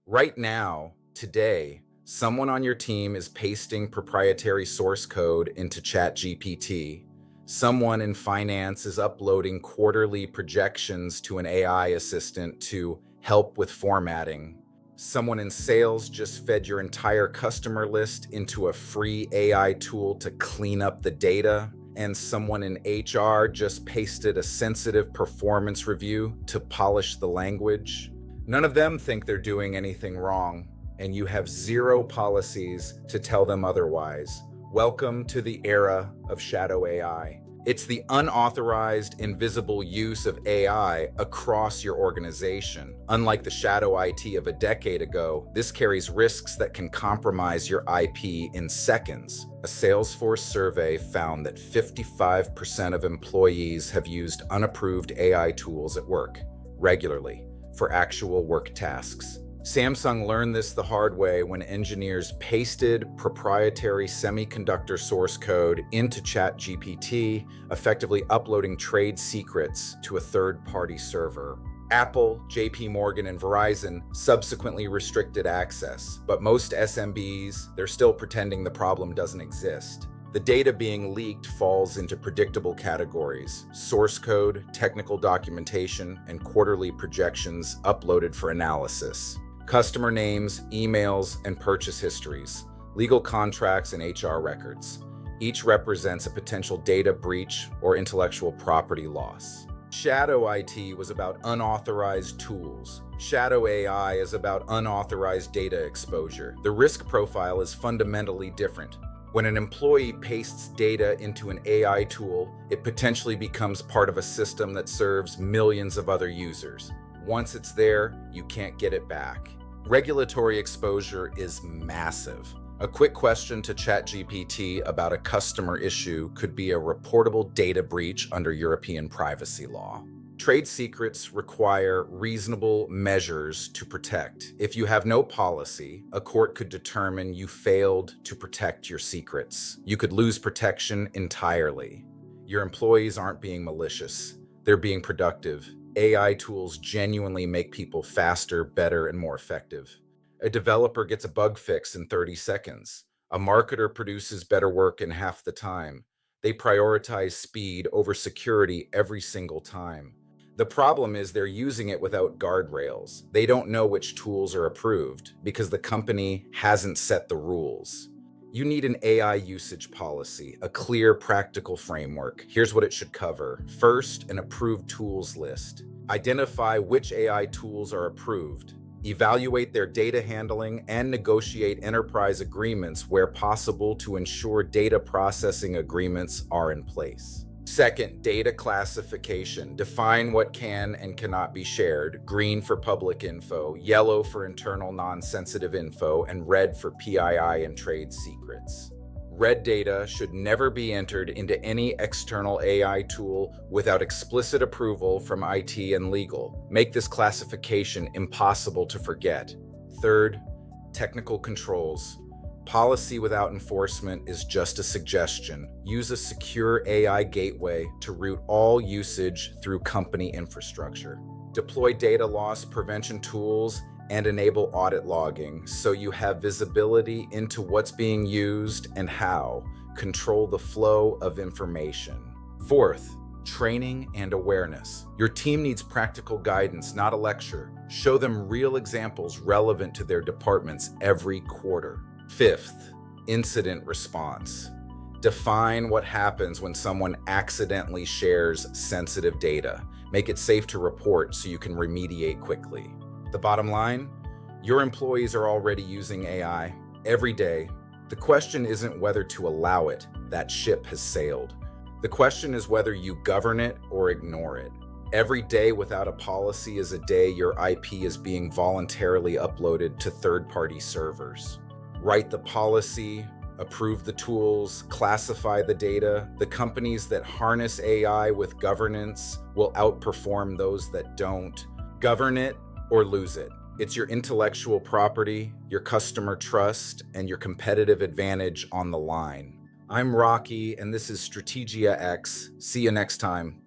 Right now, today, someone on your team is pasting proprietary source code into ChatGPT. Someone in finance is uploading quarterly projections to an AI assistant to help with formatting. Someone in sales just fed your entire customer list into a free AI tool to clean up the data. And someone in HR just pasted a sensitive performance review to polish the language. None of them think they're doing anything wrong, and you have zero policies to tell them otherwise. Welcome to the era of shadow AI. It's the unauthorized, invisible use of AI across your organization. Unlike the shadow IT of a decade ago, this carries risks that can compromise your IP in seconds. A Salesforce survey found that 55% of employees have used unapproved AI tools at work regularly for actual work tasks. Samsung learned this the hard way when engineers pasted proprietary semiconductor source code into ChatGPT, effectively uploading trade secrets to a third-party server. Apple, JP Morgan, and Verizon subsequently restricted access, but most SMBs, they're still pretending the problem doesn't exist. The data being leaked falls into predictable categories: source code, technical documentation, and quarterly projections uploaded for analysis. Customer names, emails, and purchase histories, legal contracts, and HR records. Each represents a potential data breach or intellectual property loss. Shadow IT was about unauthorized tools. Shadow AI is about unauthorized data exposure. The risk profile is fundamentally different. When an employee pastes data into an AI tool, it potentially becomes part of a system that serves millions of other users. Once it's there, you can't get it back. Regulatory exposure is massive. A quick question to ChatGPT about a customer issue could be a reportable data breach under European privacy law. Trade secrets require reasonable measures to protect. If you have no policy, a court could determine you failed to protect your secrets. You could lose protection entirely. Your employees aren't being malicious. They're being productive. AI tools genuinely make people faster, better, and more effective. A developer gets a bug fix in 30 seconds. A marketer produces better work in half the time. They prioritize speed over security every single time. The problem is they're using it without guardrails. They don't know which tools are approved because the company hasn't set the rules. You need an AI usage policy, a clear, practical framework. Here's what it should cover. First, an approved tools list. Identify which AI tools are approved. Evaluate their data handling and negotiate enterprise agreements where possible to ensure data processing agreements are in place. Second, data classification. Define what can and cannot be shared. Green for public info, yellow for internal non-sensitive info, and red for PII and trade secrets. Red data should never be entered into any external AI tool without explicit approval from IT and legal. Make this classification impossible to forget. Third, technical controls. Policy without enforcement is just a suggestion. Use a secure AI gateway to route all usage through company infrastructure. Deploy data loss prevention tools and enable audit logging so you have visibility into what's being used and how. Control the flow of information. Fourth, training and awareness. Your team needs practical guidance, not a lecture. Show them real examples relevant to their departments every quarter. Fifth, incident response. Define what happens when someone accidentally shares sensitive data. Make it safe to report so you can remediate quickly. The bottom line, your employees are already using AI every day. The question isn't whether to allow it. That ship has sailed. The question is whether you govern it or ignore it. Every day without a policy is a day your IP is being voluntarily uploaded to third-party servers. Write the policy, approve the tools, classify the data. The companies that harness AI with governance will outperform those that don't. Govern it or lose it. It's your intellectual property, your customer trust, and your competitive advantage on the line. I'm Rocky, and this is Strategia-X. See you next time.